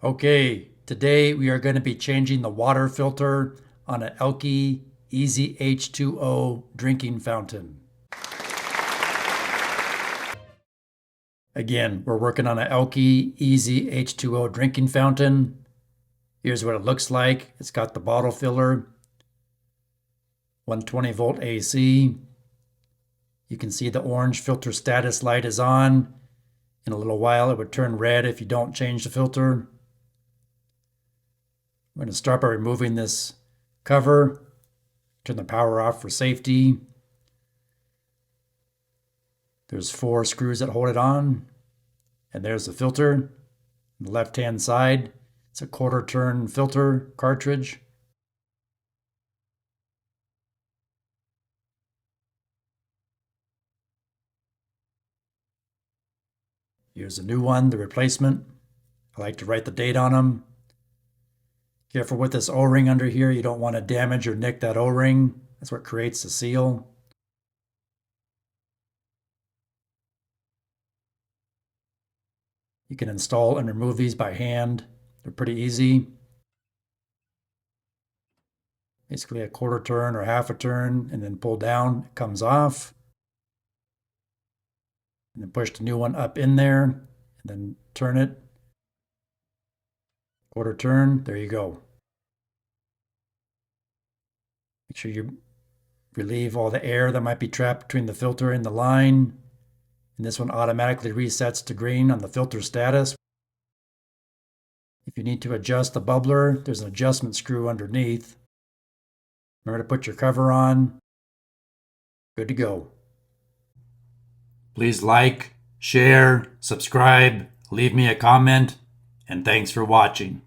Okay, today we are going to be changing the water filter on an Elkay EZ H2O drinking fountain. Again, we're working on an Elkay EZ H2O drinking fountain. Here's what it looks like. It's got the bottle filler, 120 volt AC. You can see the orange filter status light is on. In a little while, it would turn red if you don't change the filter. I'm going to start by removing this cover, turn the power off for safety. There's 4 screws that hold it on, and there's the filter. On the left-hand side, it's a 1/4 turn filter cartridge. Here's a new one, the replacement. I like to write the date on them. Careful with this O-ring under here. You don't want to damage or nick that O-ring. That's what creates the seal. You can install and remove these by hand. They're pretty easy. Basically a 1/4 turn or 1/2 turn, and then pull down, it comes off. And then push the new one up in there, and then turn it. 1/4 turn, there you go. Make sure you relieve all the air that might be trapped between the filter and the line. And this one automatically resets to green on the filter status. If you need to adjust the bubbler, there's an adjustment screw underneath. Remember to put your cover on. Good to go. Please like, share, subscribe, leave me a comment, and thanks for watching.